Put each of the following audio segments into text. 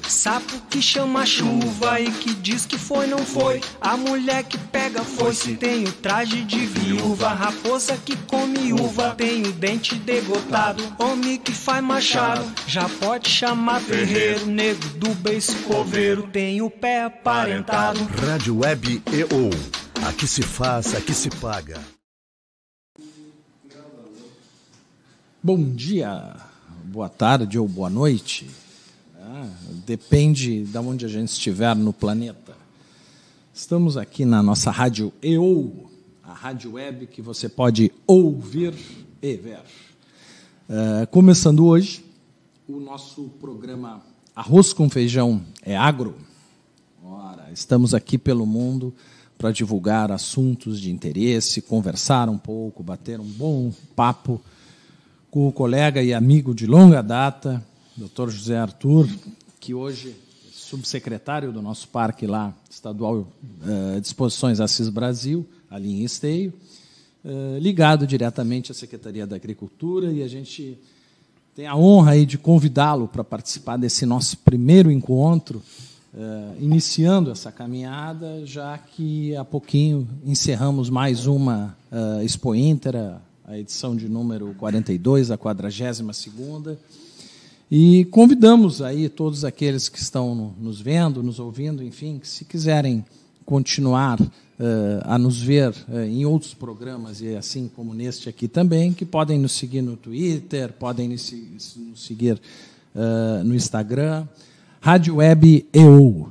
Sapo que chama chuva e que diz que foi, não foi. A mulher que pega foice tem o traje de viúva. Raposa que come uva tem o dente degotado. Homem que faz machado já pode chamar ferreiro. Nego do beiço coveiro tem o pé aparentado. Rádio Web EO. Aqui se faz, aqui se paga. Bom dia, boa tarde ou boa noite. Depende de onde a gente estiver no planeta. Estamos aqui na nossa rádio EO, a rádio web que você pode ouvir e ver. Começando hoje, o nosso programa Arroz com Feijão é Agro. Ora, estamos aqui pelo mundo para divulgar assuntos de interesse, conversar um pouco, bater um bom papo com o colega e amigo de longa data, Dr. José Arthur, que hoje é subsecretário do nosso parque lá, estadual de exposições Assis Brasil, ali em Esteio, ligado diretamente à Secretaria da Agricultura, e a gente tem a honra aí de convidá-lo para participar desse nosso primeiro encontro, iniciando essa caminhada, já que há pouquinho encerramos mais uma Expo Inter, a edição de número 42, a 42ª, e convidamos aí todos aqueles que estão nos vendo, nos ouvindo, enfim, que se quiserem continuar a nos ver em outros programas, e assim como neste aqui também, que podem nos seguir no Twitter, podem nos seguir no Instagram, Rádio Web EO.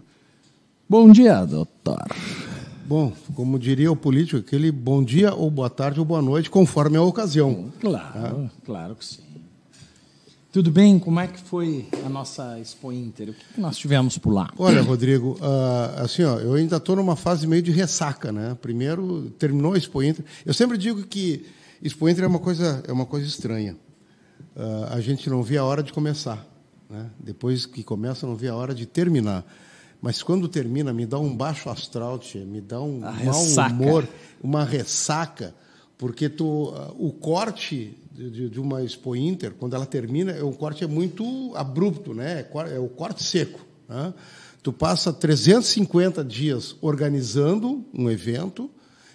Bom dia, doutor. Bom, como diria o político, aquele bom dia ou boa tarde ou boa noite, conforme a ocasião. Claro, claro que sim. Tudo bem? Como é que foi a nossa Expo Inter? O que nós tivemos por lá? Olha, Rodrigo, assim, ó, eu ainda estou numa fase meio de ressaca, né? Primeiro, terminou a Expo Inter. Eu sempre digo que Expo Inter é uma coisa estranha. A gente não vê a hora de começar, né? Depois que começa, não vê a hora de terminar. Mas quando termina, me dá um baixo astral, tia, me dá um mau humor, uma ressaca, porque o corte de uma Expo Inter, quando ela termina, o corte é muito abrupto, né? É o corte seco, né? Tu passa 350 dias organizando um evento,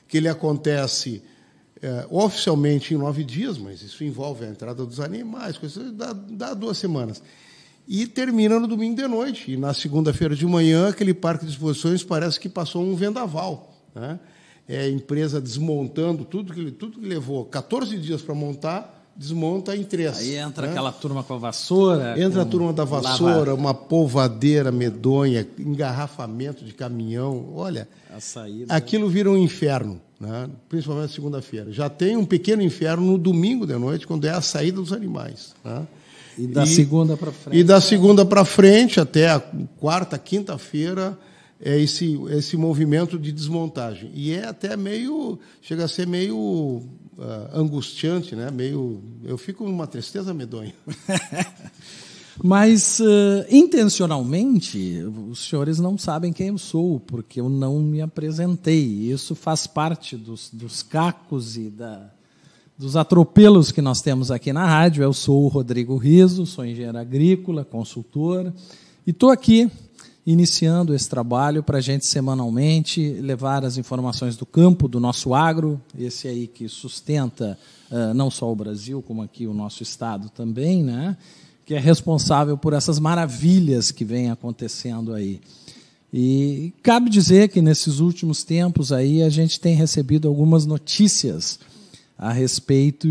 que ele acontece oficialmente em 9 dias, mas isso envolve a entrada dos animais, coisa, dá 2 semanas. E termina no domingo de noite. E na segunda-feira de manhã, aquele parque de exposições parece que passou um vendaval, né? É a empresa desmontando tudo que levou 14 dias para montar, desmonta em 3. Aí entra, né, aquela turma com a vassoura. Entra a turma da vassoura, uma polvadeira medonha, engarrafamento de caminhão. Olha, a saída, aquilo vira um inferno, né? Principalmente na segunda-feira. Já tem um pequeno inferno no domingo de noite, quando é a saída dos animais, né? E da segunda para frente. E da segunda para frente, até a quarta, quinta-feira, é esse movimento de desmontagem. E é até chega a ser meio angustiante, né? Eu fico numa tristeza medonha. Mas, intencionalmente, os senhores não sabem quem eu sou, porque eu não me apresentei. Isso faz parte dos cacos e dos atropelos que nós temos aqui na rádio. Eu sou o Rodrigo Riso, sou engenheiro agrícola, consultor, e estou aqui iniciando esse trabalho para a gente semanalmente levar as informações do campo, do nosso agro, esse aí que sustenta não só o Brasil, como aqui o nosso estado também, né? Que é responsável por essas maravilhas que vêm acontecendo aí. E cabe dizer que nesses últimos tempos aí a gente tem recebido algumas notícias a respeito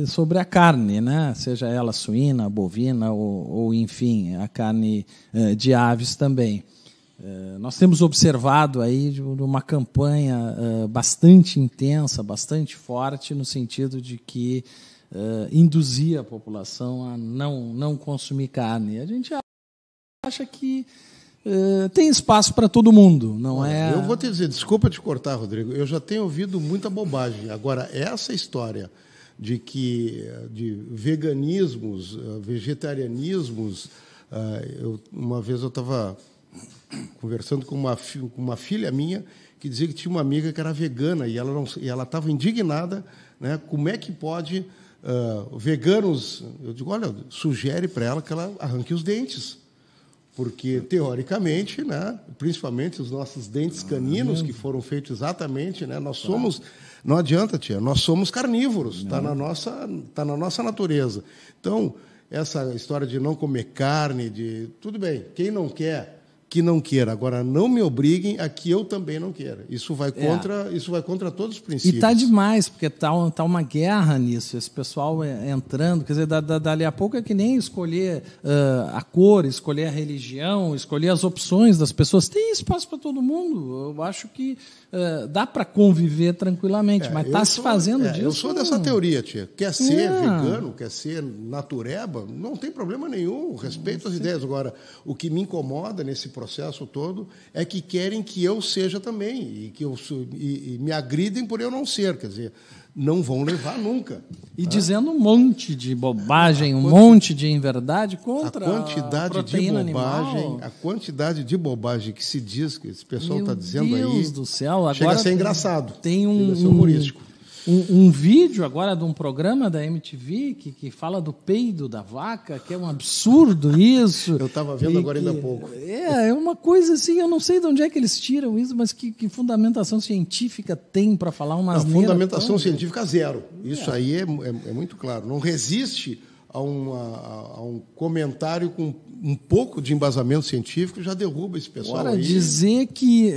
sobre a carne, né? Seja ela suína, bovina ou enfim, a carne de aves também. Nós temos observado aí de uma campanha bastante intensa, bastante forte, no sentido de que induzia a população a não consumir carne. A gente acha que tem espaço para todo mundo, não é? Eu vou te dizer, desculpa te cortar, Rodrigo, eu já tenho ouvido muita bobagem. Agora, essa história de veganismos, vegetarianismos, uma vez eu estava conversando com uma filha minha que dizia que tinha uma amiga que era vegana e ela estava indignada, né? Como é que pode veganos... Eu digo, olha, sugere para ela que ela arranque os dentes, porque, teoricamente, né, principalmente os nossos dentes caninos, que foram feitos exatamente, né, nós somos... Não adianta, tia, nós somos carnívoros, está na nossa natureza. Então, essa história de não comer carne, tudo bem, quem não quer, que não queira. Agora, não me obriguem a que eu também não queira. Isso vai contra todos os princípios. E está demais, porque tá uma guerra nisso, esse pessoal entrando. Quer dizer, dali a pouco é que nem escolher a cor, escolher a religião, escolher as opções das pessoas. Tem espaço para todo mundo. Eu acho que dá para conviver tranquilamente, mas está se fazendo disso. Eu sou dessa teoria, tia. Quer ser vegano, quer ser natureba, não tem problema nenhum. Respeito as ideias. Agora, o que me incomoda nesse processo todo é que querem que eu seja também e me agridem por eu não ser. Quer dizer, não vão levar nunca. E dizendo um monte de bobagem, um monte de inverdade contra a proteína animal. A quantidade de bobagem que se diz, que esse pessoal está dizendo aí... Meu Deus do céu. Agora chega a ser engraçado. Tem chega a ser humorístico. Um vídeo agora de um programa da MTV que fala do peido da vaca, que é um absurdo isso. Eu estava vendo agora ainda há pouco. É uma coisa assim, eu não sei de onde é que eles tiram isso, mas que fundamentação científica tem para falar umas neiras? Fundamentação científica zero. Isso aí é muito claro. Não resiste a um comentário com um pouco de embasamento científico, já derruba esse pessoal. Agora, dizer que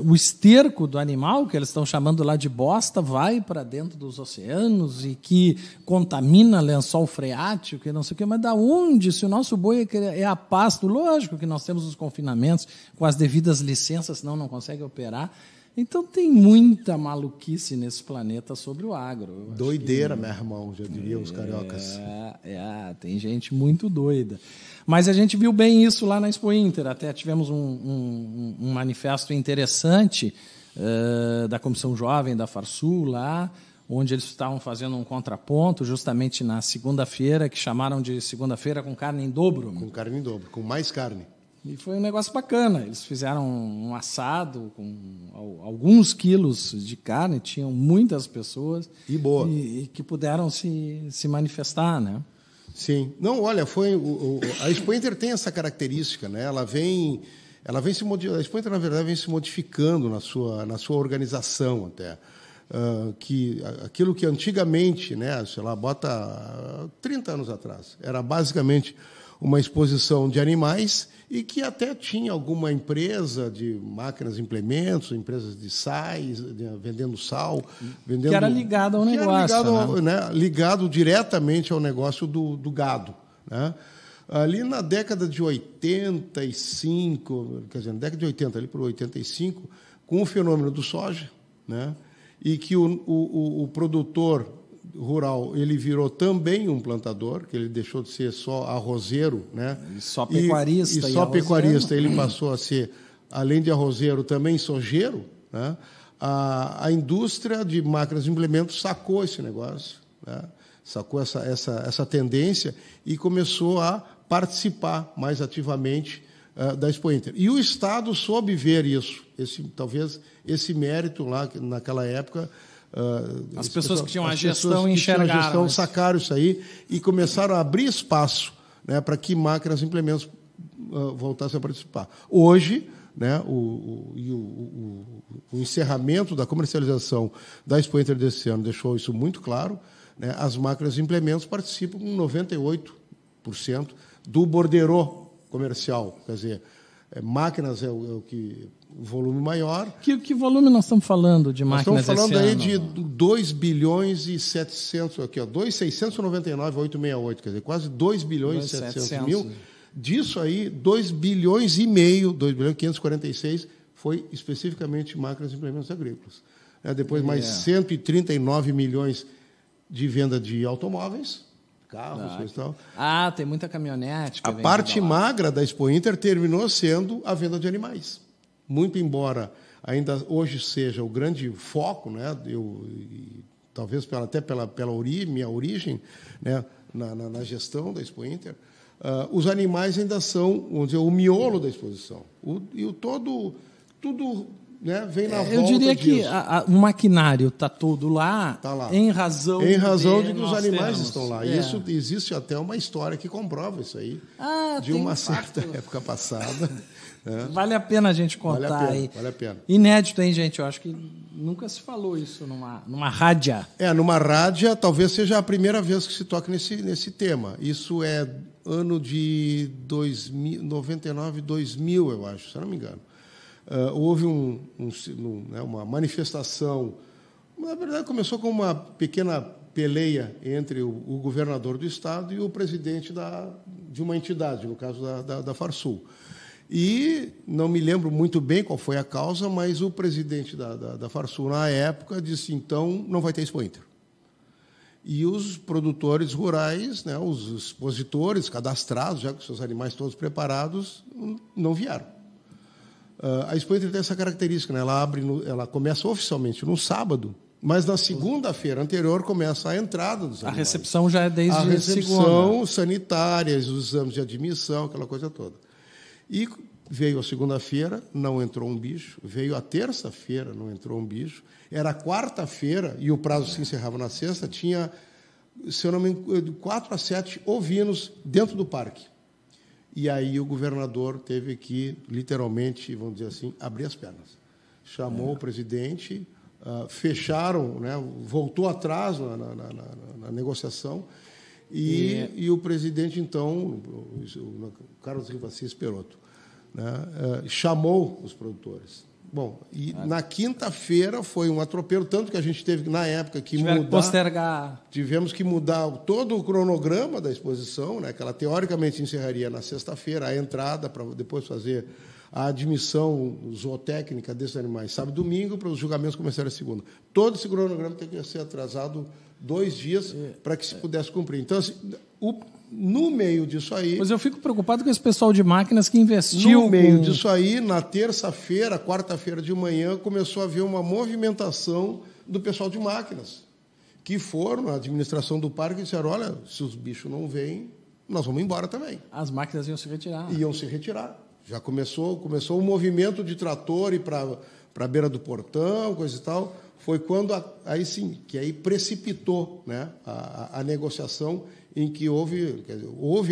o esterco do animal, que eles estão chamando lá de bosta, vai para dentro dos oceanos e que contamina lençol freático, que não sei o quê, mas da onde? Se o nosso boi é a pasto, lógico que nós temos os confinamentos com as devidas licenças, senão não consegue operar. Então, tem muita maluquice nesse planeta sobre o agro. Doideira, meu irmão, já diriam os cariocas. Tem gente muito doida. Mas a gente viu bem isso lá na Expo Inter. Até tivemos um manifesto interessante da Comissão Jovem da Farsul lá, onde eles estavam fazendo um contraponto justamente na segunda-feira, que chamaram de segunda-feira com carne em dobro. Com carne em dobro, com mais carne. E foi um negócio bacana. Eles fizeram um assado com alguns quilos de carne, tinham muitas pessoas. E boa. E que puderam se manifestar, né? Sim. Não, olha, a Expo Inter tem essa característica, né? Ela vem se modificando. A Expo Inter, na verdade, vem se modificando na sua organização até. Que aquilo que antigamente, né, sei lá, bota 30 anos atrás, era basicamente uma exposição de animais e que até tinha alguma empresa de máquinas e implementos, empresas de sais, vendendo sal, vendendo... Que era ligado ao negócio. Ligado diretamente ao negócio do gado. Né? Ali na década de 85, quer dizer, na década de 80, ali por 85, com o fenômeno do soja, né? E que o produtor rural ele virou também um plantador, que ele deixou de ser só arrozeiro, né? E só pecuarista. E só pecuarista, ele passou a ser, além de arrozeiro, também sojeiro, né? A indústria de máquinas e implementos sacou esse negócio, né? Sacou essa tendência e começou a participar mais ativamente da Expo Inter. E o Estado soube ver isso, talvez esse mérito lá, naquela época. As pessoas que tinham a gestão enxergaram. Sacaram isso aí e começaram a abrir espaço, né, para que máquinas e implementos voltassem a participar. Hoje, né, o encerramento da comercialização da Expo Inter desse ano deixou isso muito claro, né, as máquinas e implementos participam com 98% do borderô comercial, quer dizer, máquinas é o volume maior. Que volume nós estamos falando de máquinas esse ano? Nós estamos falando aí de 2 bilhões e 700, aqui, 2,699,868, quer dizer, quase 2 bilhões e 700 mil. Disso aí, 2 bilhões e meio, 2 bilhões e 546, foi especificamente máquinas e implementos agrícolas. Depois, mais 139 milhões de venda de automóveis, carros, coisa e tal. Tem muita caminhonete. A parte magra da Expo Inter terminou sendo a venda de animais. Muito embora ainda hoje seja o grande foco, né, talvez até pela minha origem, né, na gestão da Expo Inter, os animais ainda são, vamos dizer, o miolo da exposição. Tudo, né, vem na volta. Eu diria disso. que o maquinário está todo lá, Tá lá, em razão de que os animais estão lá. Isso existe até uma história que comprova isso aí, de uma certa época passada. Vale a pena a gente contar aí. Vale a pena. Inédito, hein, gente? Eu acho que nunca se falou isso numa rádia. Numa rádia talvez seja a primeira vez que se toca nesse tema. Isso é ano de 99, 2000, eu acho, se eu não me engano. Houve uma manifestação. Na verdade, começou com uma pequena peleia entre o governador do estado e o presidente de uma entidade, no caso da Farsul. E não me lembro muito bem qual foi a causa, mas o presidente da Farsul, na época, disse, então, não vai ter Expo Inter. E os produtores rurais, né, os expositores cadastrados, já com seus animais todos preparados, não vieram. A Expo Inter tem essa característica, né? Ela começa oficialmente no sábado, mas na segunda-feira anterior começa a entrada dos animais. A recepção já é desde a recepção segunda. Sanitárias, os exames de admissão, aquela coisa toda. E veio a segunda-feira, não entrou um bicho. Veio a terça-feira, não entrou um bicho. Era a quarta-feira, e o prazo se encerrava na sexta, tinha, se eu não me engano, 4 a 7 ovinos dentro do parque. E aí o governador teve que, literalmente, vamos dizer assim, abrir as pernas. Chamou o presidente, fecharam, né, voltou atrás na negociação, e o presidente, então, o Carlos Rivassis Perotto, né, chamou os produtores. Bom, e na quinta-feira foi um atropelo, tanto que a gente teve, na época, que postergar. Tivemos que mudar todo o cronograma da exposição, né, que ela teoricamente encerraria na sexta-feira, a entrada, para depois fazer a admissão zootécnica desses animais sábado e domingo, para os julgamentos começarem a segunda. Todo esse cronograma tem que ser atrasado 2 dias para que se pudesse cumprir. Então, assim, no meio disso aí... Mas eu fico preocupado com esse pessoal de máquinas que investiu... No meio disso aí, na terça-feira, quarta-feira de manhã, começou a haver uma movimentação do pessoal de máquinas, que foram na administração do parque e disseram, olha, se os bichos não vêm, nós vamos embora também. As máquinas iam se retirar. Iam se retirar. Já começou o movimento de trator ir para a beira do portão, coisa e tal. Foi quando, aí sim, que aí precipitou, né, a negociação em que houve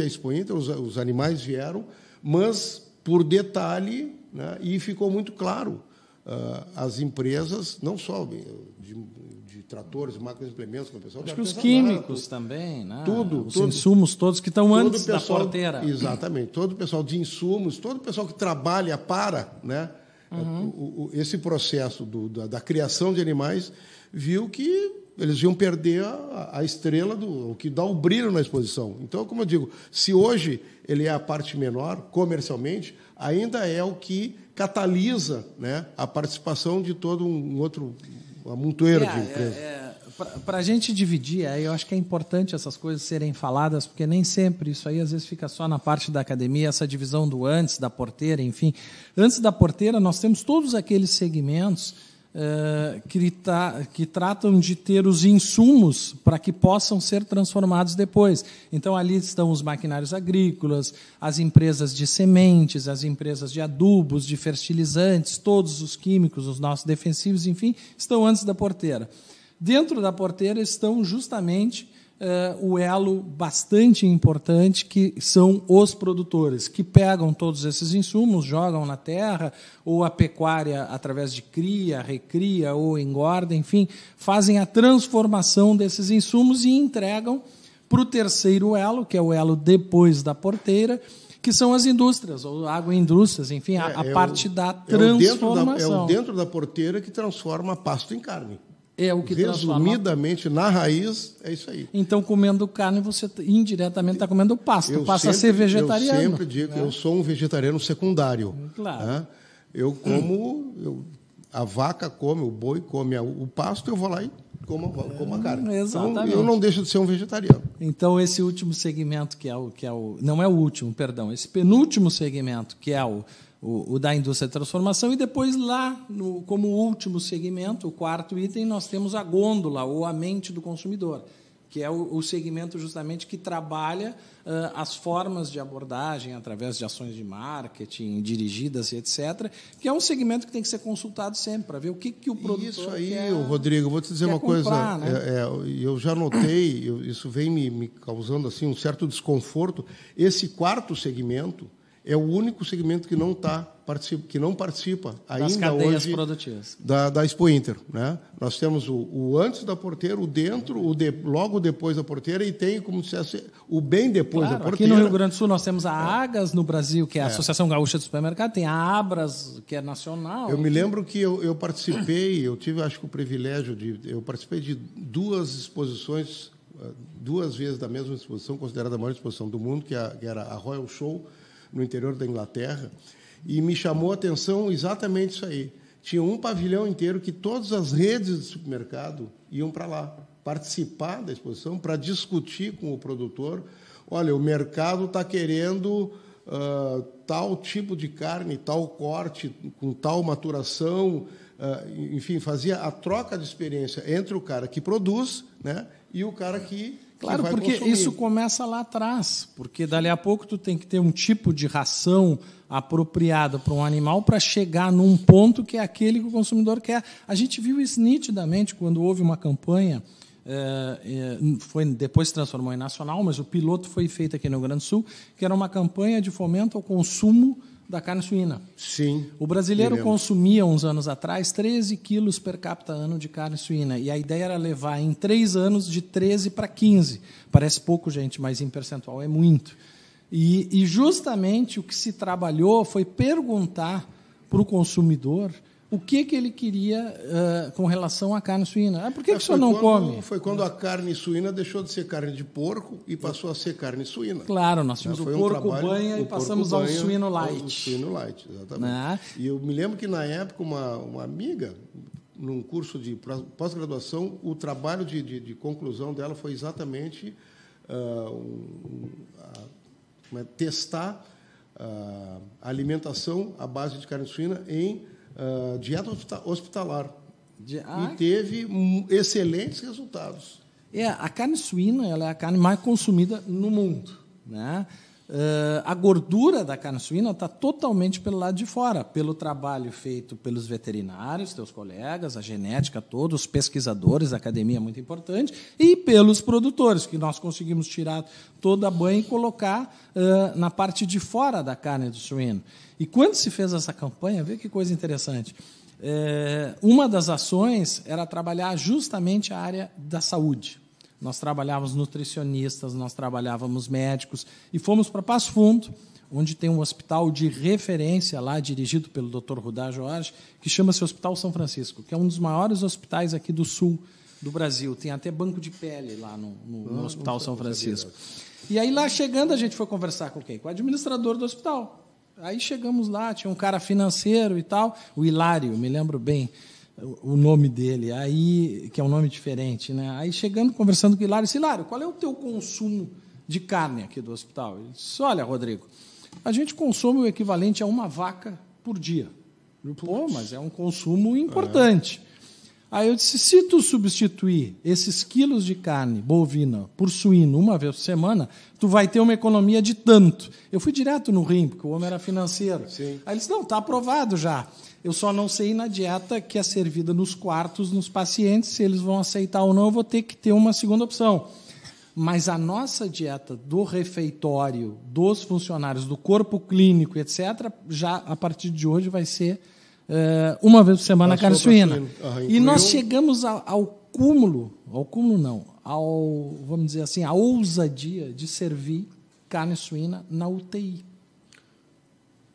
a Expo Inter, os animais vieram, mas por detalhe, né, e ficou muito claro, as empresas, não só de tratores, máquinas e implementos, com o pessoal... Acho que os químicos também, né? Os tudo, insumos todos que estão antes da porteira. Exatamente. Todo o pessoal de insumos, todo o pessoal que trabalha para, né, esse processo da criação de animais, viu que eles iam perder a estrela, o que dá o brilho na exposição. Então, como eu digo, se hoje ele é a parte menor, comercialmente, ainda é o que catalisa, né, a participação de todo uma montoeira de empresas. Para a gente dividir, eu acho que é importante essas coisas serem faladas, porque nem sempre isso aí, às vezes, fica só na parte da academia, essa divisão do antes, da porteira, enfim. Antes da porteira, nós temos todos aqueles segmentos que tratam de ter os insumos para que possam ser transformados depois. Então, ali estão os maquinários agrícolas, as empresas de sementes, as empresas de adubos, de fertilizantes, todos os químicos, os nossos defensivos, enfim, estão antes da porteira. Dentro da porteira estão justamente o elo bastante importante, que são os produtores, que pegam todos esses insumos, jogam na terra, ou a pecuária, através de cria, recria ou engorda, enfim, fazem a transformação desses insumos e entregam para o terceiro elo, que é o elo depois da porteira, que são as indústrias, ou agroindústrias, enfim, a parte da transformação. É o dentro da porteira que transforma pasto em carne. É o que resumidamente, na raiz, é isso aí. Então, comendo carne, você indiretamente está comendo pasto, passa a ser vegetariano. Eu sempre digo que eu sou um vegetariano secundário. Claro. Né? Eu como, a vaca come, o boi come o pasto, eu vou lá e como a carne. Exatamente. Então, eu não deixo de ser um vegetariano. Então, esse último segmento, que é o não é o último, perdão, esse penúltimo segmento, que é o da indústria de transformação, e depois lá, como último segmento, o quarto item, nós temos a gôndola, ou a mente do consumidor, que é o segmento justamente que trabalha as formas de abordagem através de ações de marketing dirigidas e etc., que é um segmento que tem que ser consultado sempre para ver o que o produtor isso aí, quer, Rodrigo, vou te dizer uma comprar, coisa, né? eu já notei, isso vem me causando assim um certo desconforto. Esse quarto segmento é o único segmento que não participa ainda das cadeias hoje produtivas da Expo Inter, né? Nós temos o antes da porteira, o dentro, logo depois da porteira, e tem, como dissesse, o bem depois da porteira. Aqui no Rio Grande do Sul nós temos a Agas no Brasil, que é a Associação Gaúcha de Supermercado, tem a Abras, que é nacional. Eu me lembro que eu participei, eu tive, acho que o privilégio eu participei de 2 exposições, 2 vezes da mesma exposição, considerada a maior exposição do mundo, que era a Royal Show, no interior da Inglaterra, e me chamou a atenção exatamente isso aí. Tinha um pavilhão inteiro que todas as redes de supermercado iam para lá, participar da exposição, para discutir com o produtor. Olha, o mercado está querendo tal tipo de carne, tal corte, com tal maturação, enfim, fazia a troca de experiência entre o cara que produz, né, e o cara que Claro, vai porque consumir. isso começa lá atrás, porque dali a pouco tu tem que ter um tipo de ração apropriada para um animal para chegar num ponto que é aquele que o consumidor quer. A gente viu isso nitidamente quando houve uma campanha, depois se transformou em nacional, mas o piloto foi feito aqui no Rio Grande do Sul, que era uma campanha de fomento ao consumo da carne suína. Sim. O brasileiro consumia, uns anos atrás, 13 quilos per capita ano de carne suína. E a ideia era levar, em 3 anos, de 13 para 15. Parece pouco, gente, mas em percentual é muito. E justamente o que se trabalhou foi perguntar para o consumidor o que ele queria com relação à carne suína. Por que o senhor não come? Foi quando a carne suína deixou de ser carne de porco e passou a ser carne suína. Claro, nós tínhamos o porco banha e passamos ao suíno light. Ao suíno light, exatamente. E eu me lembro que, na época, uma amiga, num curso de pós-graduação, o trabalho de conclusão dela foi exatamente testar a alimentação à base de carne suína em dieta hospitalar. E teve excelentes resultados. A carne suína ela é a carne mais consumida no mundo, né? A gordura da carne suína está totalmente pelo lado de fora, pelo trabalho feito pelos veterinários, teus colegas, a genética toda, os pesquisadores, a academia é muito importante, e pelos produtores, que nós conseguimos tirar toda a banha e colocar na parte de fora da carne do suíno. E quando se fez essa campanha, vê que coisa interessante, uma das ações era trabalhar justamente a área da saúde. Nós trabalhávamos nutricionistas, nós trabalhávamos médicos e fomos para Passo Fundo, onde tem um hospital de referência lá, dirigido pelo Dr. Rudá Jorge, que chama-se Hospital São Francisco, que é um dos maiores hospitais aqui do sul do Brasil. Tem até banco de pele lá no Hospital São Francisco. E aí, lá chegando, a gente foi conversar com quem? Com o administrador do hospital. Aí chegamos lá, tinha um cara financeiro e tal, o Hilário, me lembro bem o nome dele, aí, que é um nome diferente, né? Aí chegando, conversando com o Hilário, disse: Hilário, qual é o teu consumo de carne aqui do hospital? Ele disse: olha, Rodrigo, a gente consome o equivalente a 1 vaca por dia. Pô, mas é um consumo importante. Aí eu disse: se tu substituir esses quilos de carne bovina por suíno 1 vez por semana, tu vai ter uma economia de tanto. Eu fui direto no rim, porque o homem era financeiro. Sim. Aí ele disse: não, está aprovado já. Eu só não sei na dieta que é servida nos quartos, nos pacientes, se eles vão aceitar ou não, eu vou ter que ter uma segunda opção. Mas a nossa dieta do refeitório, dos funcionários, do corpo clínico, etc., já a partir de hoje vai ser 1 vez por semana carne suína. E nós chegamos ao cúmulo não, vamos dizer assim, a ousadia de servir carne suína na UTI.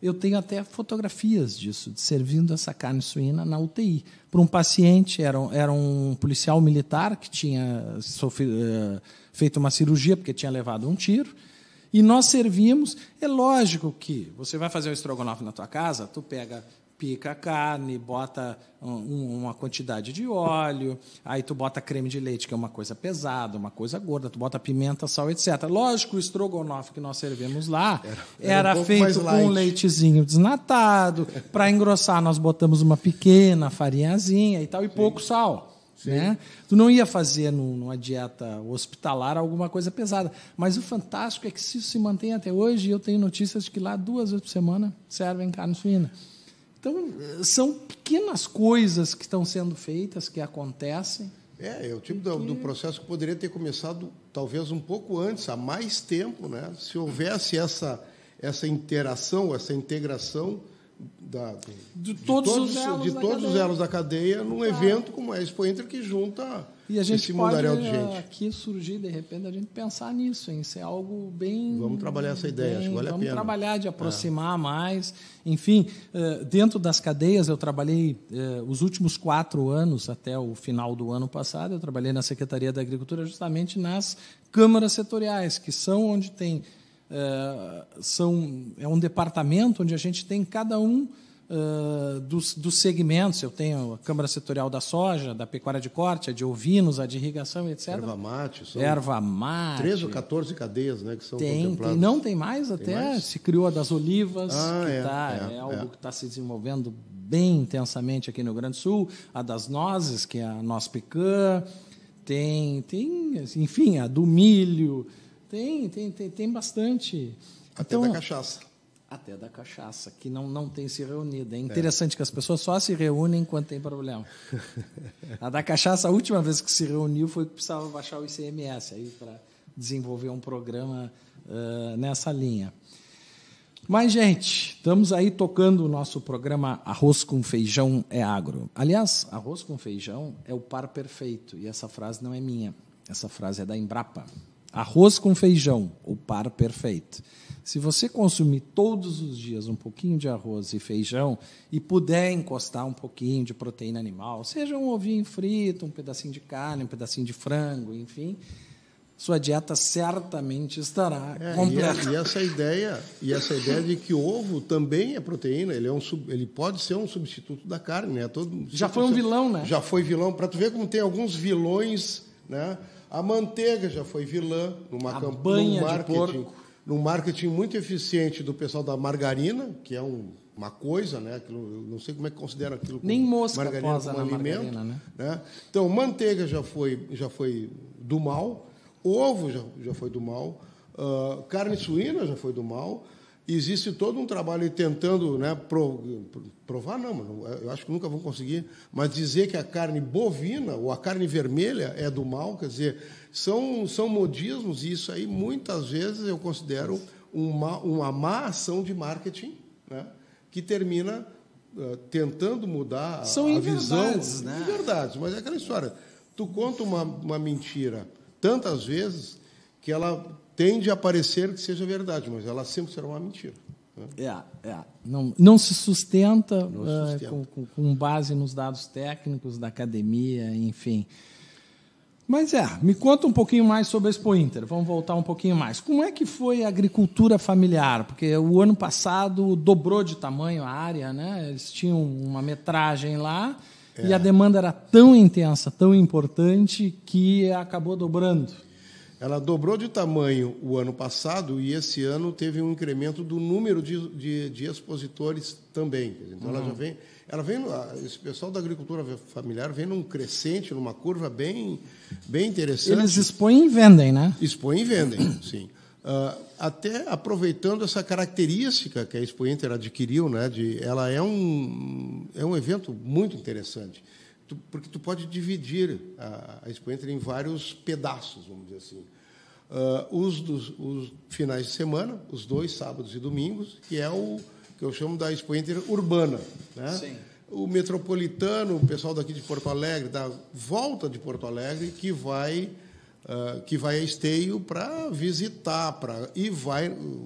Eu tenho até fotografias disso, de servindo essa carne suína na UTI. Para um paciente, era um policial militar que tinha feito uma cirurgia porque tinha levado um tiro, e nós servíamos. É lógico que você vai fazer um estrogonofe na tua casa, tu pica a carne, bota uma quantidade de óleo, aí tu bota creme de leite, que é uma coisa pesada, uma coisa gorda, tu bota pimenta, sal, etc. Lógico, o estrogonofe que nós servimos lá era feito com um leitezinho desnatado, para engrossar nós botamos uma pequena farinhazinha e tal, e pouco sal. né? Tu não ia fazer numa dieta hospitalar alguma coisa pesada. Mas o fantástico é que se isso se mantém até hoje, eu tenho notícias de que lá 2 vezes por semana servem carne suína. Então, são pequenas coisas que estão sendo feitas, que acontecem. É o tipo do processo que poderia ter começado talvez um pouco antes, há mais tempo, né? Se houvesse essa interação, essa integração de todos os elos da cadeia num evento como a Expo Inter, que junta e a gente esse mundaréu de gente. Aqui surgir, de repente, a gente pensar nisso, em ser algo bem... Vamos trabalhar essa ideia, acho que vale a pena. Vamos trabalhar de aproximar mais. Enfim, dentro das cadeias, eu trabalhei os últimos 4 anos, até o final do ano passado, eu trabalhei na Secretaria da Agricultura justamente nas câmaras setoriais, que são onde tem... é um departamento onde a gente tem cada um dos segmentos. Eu tenho a Câmara Setorial da Soja, da Pecuária de Corte, a de ovinos, a de irrigação, etc. Erva mate. 13 ou 14 cadeias, né, que são contempladas. Não, tem mais até. Mais? Se criou a das olivas, algo que está se desenvolvendo bem intensamente aqui no Rio Grande do Sul. A das nozes, que é a noz pecan. Tem, enfim, a do milho. Tem bastante. Até da cachaça. Até da cachaça, que não tem se reunido. É interessante que as pessoas só se reúnem quando tem problema. A da cachaça, a última vez que se reuniu foi que precisava baixar o ICMS aí para desenvolver um programa nessa linha. Mas, gente, estamos aí tocando o nosso programa Arroz com Feijão é Agro. Aliás, arroz com feijão é o par perfeito. E essa frase não é minha. Essa frase é da Embrapa. Arroz com feijão, o par perfeito. Se você consumir todos os dias um pouquinho de arroz e feijão e puder encostar um pouquinho de proteína animal, seja um ovinho frito, um pedacinho de carne, um pedacinho de frango, enfim, sua dieta certamente estará completa. E essa ideia de que o ovo também é proteína, ele pode ser um substituto da carne, né? Já foi um vilão, né? Já foi vilão. Para tu ver como tem alguns vilões, né? A manteiga já foi vilã num marketing muito eficiente do pessoal da margarina, que é uma coisa, né? Aquilo, não sei como é que considera aquilo. Nem mosca margarina posa como na alimento, margarina, né? Então, manteiga já foi do mal, ovo já foi do mal, carne suína já foi do mal. Existe todo um trabalho tentando, né, provar, não, eu acho que nunca vão conseguir, mas dizer que a carne bovina ou a carne vermelha é do mal, quer dizer, são modismos, e isso aí muitas vezes eu considero uma má ação de marketing, né, que termina tentando mudar a visão. Né? Verdades, mas é aquela história. Tu conta uma mentira tantas vezes que ela tende a parecer que seja verdade, mas ela sempre será uma mentira. Né? Não se sustenta, com base nos dados técnicos da academia, enfim. Mas me conta um pouquinho mais sobre a Expo Inter. Vamos voltar um pouquinho mais. Como é que foi a agricultura familiar? Porque o ano passado dobrou de tamanho a área, né? Eles tinham uma metragem lá e a demanda era tão intensa, tão importante, que acabou dobrando. Ela dobrou de tamanho o ano passado e esse ano teve um incremento do número de expositores também. Então, ela vem, esse pessoal da agricultura familiar vem num crescente, numa curva bem interessante. Eles expõem e vendem, né? Expõem e vendem, sim. Até aproveitando essa característica que a Expo Inter adquiriu, né? Ela é um evento muito interessante. Porque tu pode dividir a Expo Inter em vários pedaços, vamos dizer assim. Os finais de semana, os 2 sábados e domingos, que é o que eu chamo da Expo Inter urbana. Né? Sim. O metropolitano, o pessoal daqui de Porto Alegre, da volta de Porto Alegre, que vai a Esteio para visitar.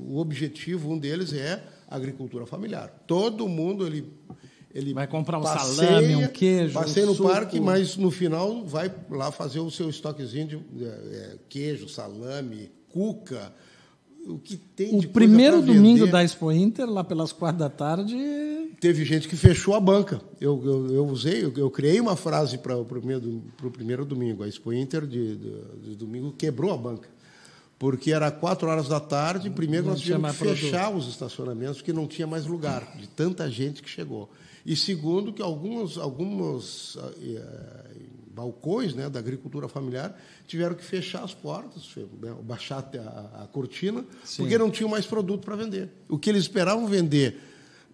O objetivo, um deles, é a agricultura familiar. Todo mundo... Ele vai comprar um salame, um queijo, passeia no parque, mas no final vai lá fazer o seu estoquezinho de queijo, salame, cuca, o que tem de O primeiro domingo da Expo Inter, lá pelas 4 da tarde... Teve gente que fechou a banca. Eu criei uma frase para o primeiro domingo. A Expo Inter de domingo quebrou a banca. Porque era 4 horas da tarde, primeiro nós tivemos que fechar os estacionamentos, porque não tinha mais lugar, de tanta gente que chegou. E segundo, que algumas balcões, né, da agricultura familiar, tiveram que fechar as portas, baixar a cortina, porque não tinham mais produto para vender. O que eles esperavam vender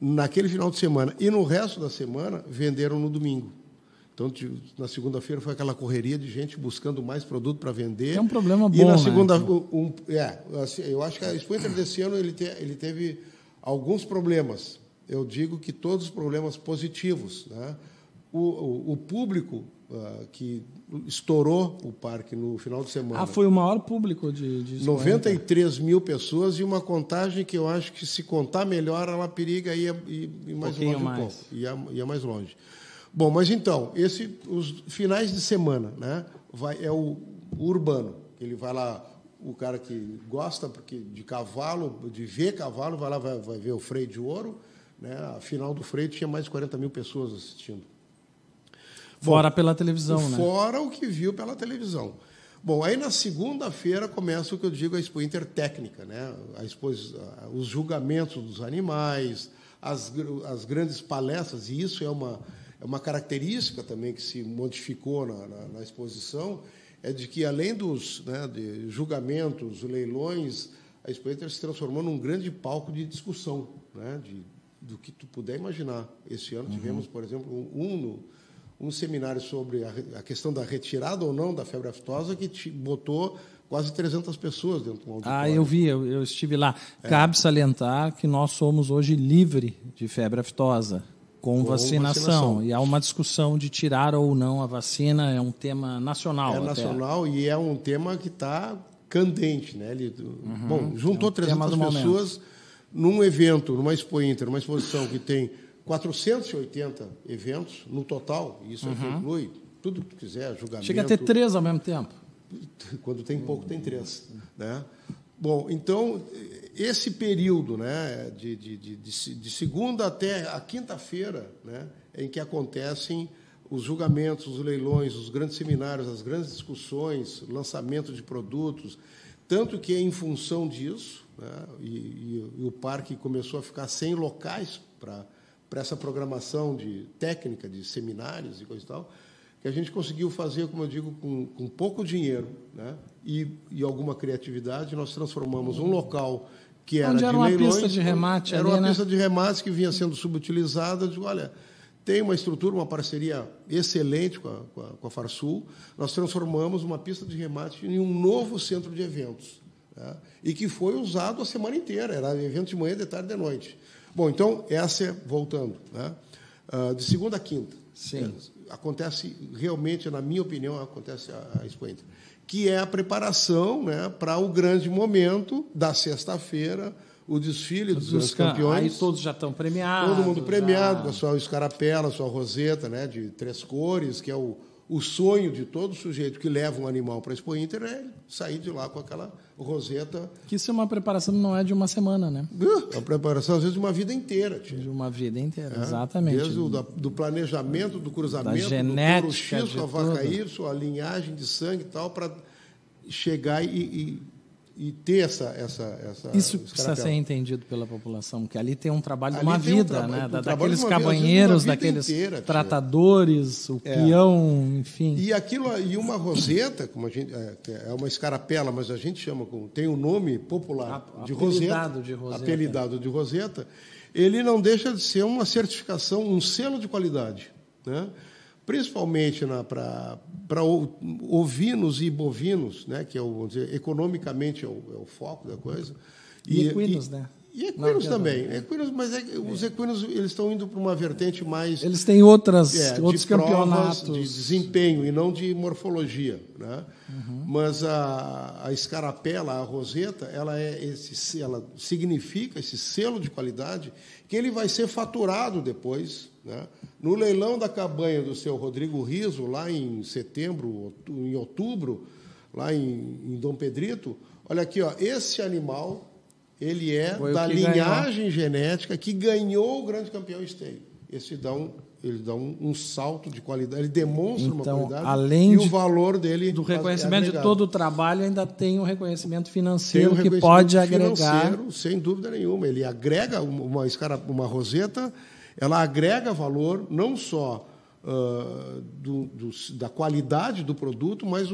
naquele final de semana e no resto da semana, venderam no domingo. Então, na segunda-feira foi aquela correria de gente buscando mais produto para vender. É um problema bom, e na segunda, né? Eu acho que a Expo Inter desse ano ele teve alguns problemas. Eu digo que todos os problemas positivos, né? O público que estourou o parque no final de semana. Foi o maior público de 93 mil pessoas e uma contagem que eu acho que, se contar melhor, ela periga ir mais longe um pouco. Ia mais longe. Bom, mas então, os finais de semana, né, é o urbano. Ele vai lá, o cara que gosta de cavalo, de ver cavalo, vai lá, vai ver o freio de ouro. Né, a final do freio tinha mais de 40 mil pessoas assistindo. Fora pela televisão, né? Fora o que viu pela televisão. Bom, aí na segunda-feira começa o que eu digo a Expo Inter técnica, né? Os julgamentos dos animais, as grandes palestras, e isso é uma característica também que se modificou na exposição, é de que, além de julgamentos, leilões, a Expo Inter se transformou num grande palco de discussão, né? Do que tu puder imaginar. Esse ano tivemos, por exemplo, um seminário sobre a questão da retirada ou não da febre aftosa, que botou quase 300 pessoas dentro do auditório. Eu vi, eu estive lá. Cabe salientar que nós somos hoje livre de febre aftosa, com vacinação. E há uma discussão de tirar ou não a vacina, é um tema nacional. É nacional e é um tema que está candente. Né? Bom, juntou 300 pessoas num evento, numa Expo Inter, numa exposição que tem 480 eventos no total, isso inclui tudo que tu quiser, julgamento. Chega a ter 3 ao mesmo tempo. Quando tem pouco, tem 3. Né? Bom, então, esse período, né, de segunda até a quinta-feira, né, em que acontecem os julgamentos, os leilões, os grandes seminários, as grandes discussões, lançamento de produtos, tanto que, em função disso, né, e o parque começou a ficar sem locais para essa programação técnica de seminários e coisa e tal, que a gente conseguiu fazer, como eu digo, com pouco dinheiro, né, e alguma criatividade, nós transformamos um local que era de leilões... Onde era uma pista de remate ali, né? Era uma pista de remate que vinha sendo subutilizada. Eu digo, olha, tem uma estrutura, uma parceria excelente com a Farsul, nós transformamos uma pista de remate em um novo centro de eventos, né, e que foi usado a semana inteira, era evento de manhã, de tarde e de noite. Bom, então, voltando, né? De segunda a quinta. Sim. Acontece, realmente, na minha opinião, acontece a Expo Inter, que é a preparação, né, para o grande momento da sexta-feira, o desfile dos grandes campeões. Aí todos já estão premiados. Todo mundo premiado, com a sua escarapela, a sua roseta, né, de 3 cores, que é o sonho de todo sujeito que leva um animal para a Expo Inter, é sair de lá com aquela roseta. Que isso é uma preparação, não é de uma semana, né? É uma preparação, às vezes, de uma vida inteira. Tia. De uma vida inteira, exatamente. Desde do planejamento, do cruzamento, da genética, do X, com a vaca a linhagem de sangue e tal, para chegar e ter essa isso precisa ser entendido pela população, que ali tem um trabalho de uma vida, né? Daqueles cabanheiros, daqueles tratadores, o peão, enfim. E uma roseta, como a gente é uma escarapela, mas a gente chama, tem um nome popular de roseta, apelidado de roseta, ele não deixa de ser uma certificação, um selo de qualidade, né? Principalmente para ovinos e bovinos, né, que vamos dizer, economicamente é o foco da coisa. E equinos, né? E equinos também. Equinos, mas os equinos eles estão indo para uma vertente mais... Eles têm outros de campeonatos. De desempenho e não de morfologia. Né? Mas a escarapela, a roseta, ela significa esse selo de qualidade que ele vai ser faturado depois, né? No leilão da cabanha do seu Rodrigo Riso, lá em setembro, em outubro, lá em Dom Pedrito. Olha aqui, ó, esse animal ele é da linhagem genética que ganhou o grande campeão esteio. Ele dá um salto de qualidade, ele demonstra uma qualidade, além o valor dele do reconhecimento de todo o trabalho, ainda tem um reconhecimento financeiro que pode agregar. Sem dúvida nenhuma. Ele agrega uma roseta, ela agrega valor não só da qualidade do produto, mas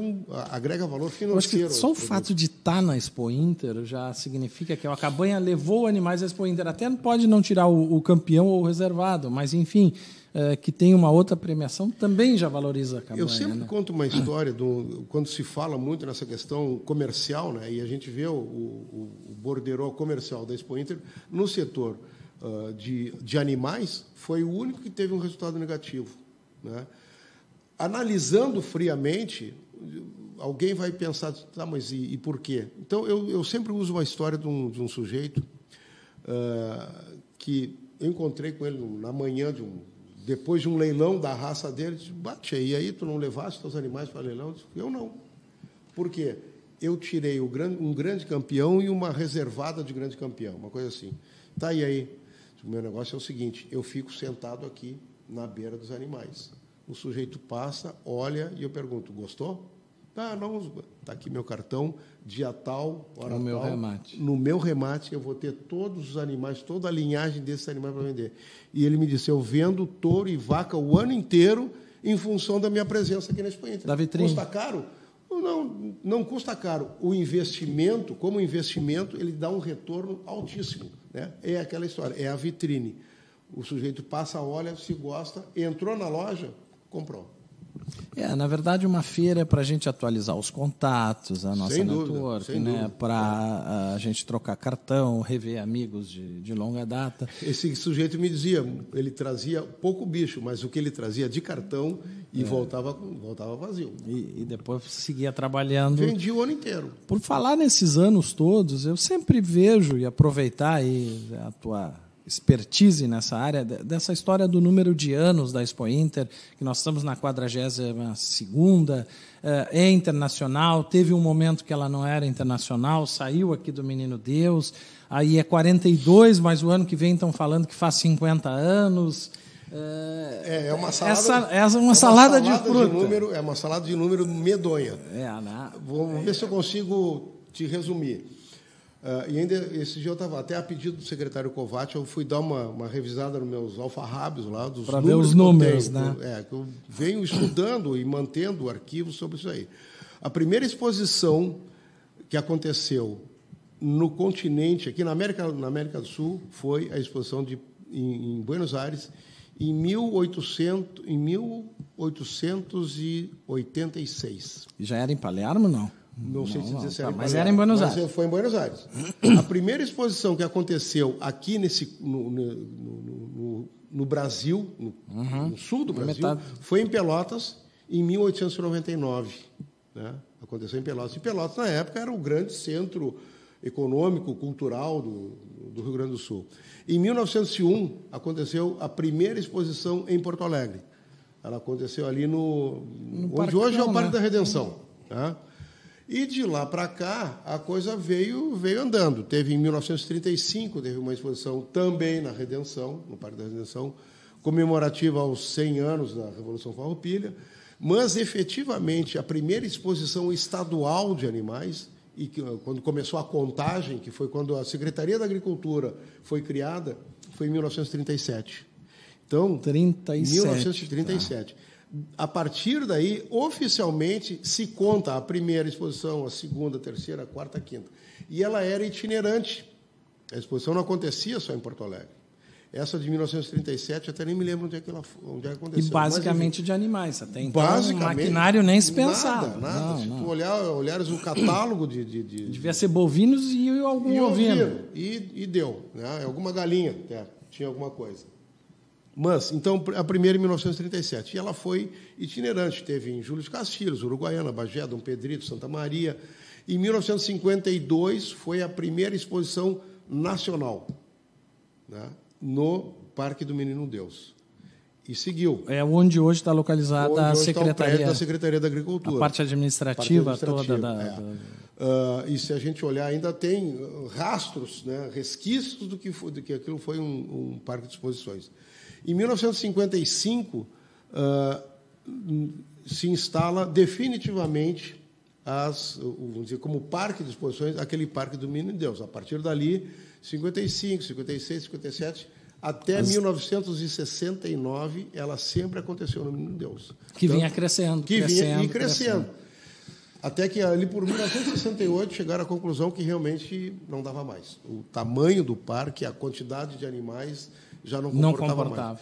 agrega valor financeiro. Acho que só o fato de estar na Expo Inter já significa que a Cabanha levou animais à Expo Inter. Até pode não tirar o campeão ou o reservado, mas, enfim, que tem uma outra premiação, também já valoriza a Cabanha. Eu sempre conto uma história, quando se fala muito nessa questão comercial, né, e a gente vê o borderô comercial da Expo Inter no setor de animais, foi o único que teve um resultado negativo. Né? Analisando friamente, alguém vai pensar, tá, mas e por quê? Então, eu sempre uso uma história de um sujeito que eu encontrei com ele na manhã depois de um leilão da raça dele, disse, bate aí, tu não levaste os animais para leilão? Eu disse, eu não. Por quê? Eu tirei um grande campeão e uma reservada de grande campeão, uma coisa assim. Tá, e aí? O meu negócio é o seguinte, eu fico sentado aqui na beira dos animais. O sujeito passa, olha e eu pergunto, gostou? Ah, não, está aqui meu cartão, dia tal, hora tal. Meu remate. No meu remate eu vou ter todos os animais, toda a linhagem desses animais para vender. E ele me disse, eu vendo touro e vaca o ano inteiro em função da minha presença aqui na Expo Inter. Da vitrine. Custa caro? Não custa caro. O investimento, como investimento, ele dá um retorno altíssimo. Né? É aquela história, é a vitrine. O sujeito passa, olha, se gosta, entrou na loja, comprou. Na verdade, uma feira é para a gente atualizar os contatos, a nossa network, né? Para a gente trocar cartão, rever amigos de longa data. Esse sujeito me dizia, ele trazia pouco bicho, mas o que ele trazia de cartão e voltava vazio. E depois seguia trabalhando. Vendia o ano inteiro. Por falar nesses anos todos, eu sempre vejo e aproveitar aí a tua expertise nessa área, dessa história do número de anos da Expo Inter, que nós estamos na 42ª, é internacional, teve um momento que ela não era internacional, saiu aqui do Menino Deus, aí é 42, mas o ano que vem estão falando que faz 50 anos. É uma salada, uma salada de fruta. É uma salada de número medonha. Vamos ver se eu consigo te resumir. E ainda esse dia eu estava, até a pedido do secretário Kovács, eu fui dar uma revisada nos meus alfarrábios lá, dos para ver os números, né? Que eu venho estudando e mantendo arquivos sobre isso aí. A primeira exposição que aconteceu no continente, aqui na América do Sul, foi a exposição em Buenos Aires, em 1886. E já era em Palermo, não? Não sei se dizer se era em Palermo, mas era em Buenos Aires. Mas foi em Buenos Aires. A primeira exposição que aconteceu aqui no Brasil, no sul do Brasil, foi em Pelotas, em 1899. Né? Aconteceu em Pelotas. E Pelotas, na época, era o grande centro econômico, cultural do Rio Grande do Sul. Em 1901, aconteceu a primeira exposição em Porto Alegre. Ela aconteceu ali onde hoje é o Parque da Redenção. Tá? E de lá para cá, a coisa veio andando. Teve em 1935, teve uma exposição também na Redenção, no Parque da Redenção, comemorativa aos 100 anos da Revolução Farroupilha, mas, efetivamente, a primeira exposição estadual de animais, e quando começou a contagem, que foi quando a Secretaria da Agricultura foi criada, foi em 1937. Então, 1937. A partir daí, oficialmente, se conta a primeira exposição, a segunda, a terceira, a quarta, a quinta. E ela era itinerante. A exposição não acontecia só em Porto Alegre. Essa de 1937, até nem me lembro onde aconteceu. E basicamente de animais, até então, maquinário nem se pensava. Nada. Se tu olhares o catálogo devia ser bovinos e algum ovino. E deu. Né? Alguma galinha, tinha alguma coisa. Mas, então, a primeira em 1937. E ela foi itinerante. Teve em Júlio de Castilhos, Uruguaiana, Bagé, Dom Pedrito, Santa Maria. Em 1952, foi a primeira exposição nacional, né, no Parque do Menino Deus. E seguiu. É onde hoje está localizada a Secretaria. Da Secretaria da Agricultura. A parte administrativa toda. E se a gente olhar, ainda tem rastros, né, resquícios do que aquilo foi um parque de exposições. Em 1955, se instala definitivamente, vamos dizer, como parque de exposições, aquele Parque do Menino Deus. A partir dali, 55, 56, 57, Até 1969, ela sempre aconteceu no Menino Deus. Que vinha crescendo. Vinha crescendo. Até que ali por 1968 chegaram à conclusão que realmente não dava mais. O tamanho do parque, a quantidade de animais já não comportava mais.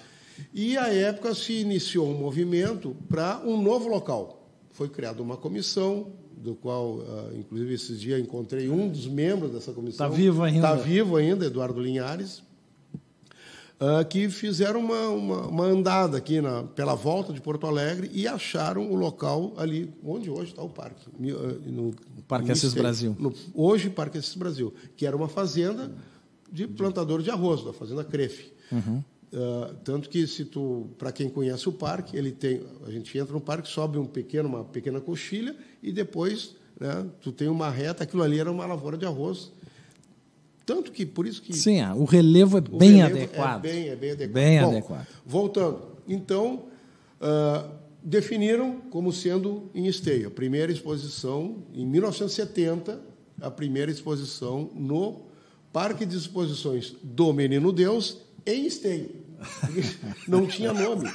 E, à época, se iniciou um movimento para um novo local. Foi criada uma comissão, do qual, inclusive, esses dias encontrei um dos membros dessa comissão. Está vivo ainda. Está vivo ainda, Eduardo Linhares, que fizeram uma andada aqui pela volta de Porto Alegre e acharam o local ali onde hoje está o parque. No Parque Assis Brasil. Hoje, Parque Assis Brasil, que era uma fazenda de plantador de arroz, da Fazenda Crefe. Uhum. Tanto que, para quem conhece o parque, a gente entra no parque, sobe uma pequena coxilha e depois, né, tu tem uma reta, aquilo ali era uma lavoura de arroz. Tanto que, por isso que... Sim, o relevo é bem adequado. É bem adequado. Bem adequado. Voltando. Então, definiram como sendo em Esteio. A primeira exposição, em 1970, a primeira exposição no Parque de Exposições do Menino Deus, em Esteio. Não tinha nome.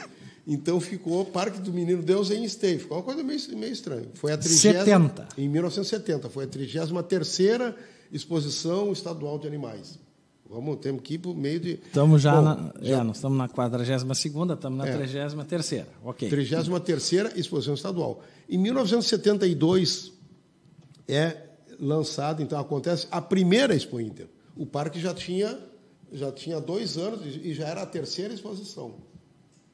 Então, ficou Parque do Menino Deus em Esteio. Ficou uma coisa meio estranha. Foi a 30ª... Em 1970. Foi a 33ª exposição estadual de animais. Temos que ir para o meio de... Estamos nós estamos na 42ª, estamos na 33ª. Ok. 33ª exposição estadual. Em 1972 é lançada, então acontece a primeira Expo Inter. O parque já tinha 2 anos e já era a terceira exposição.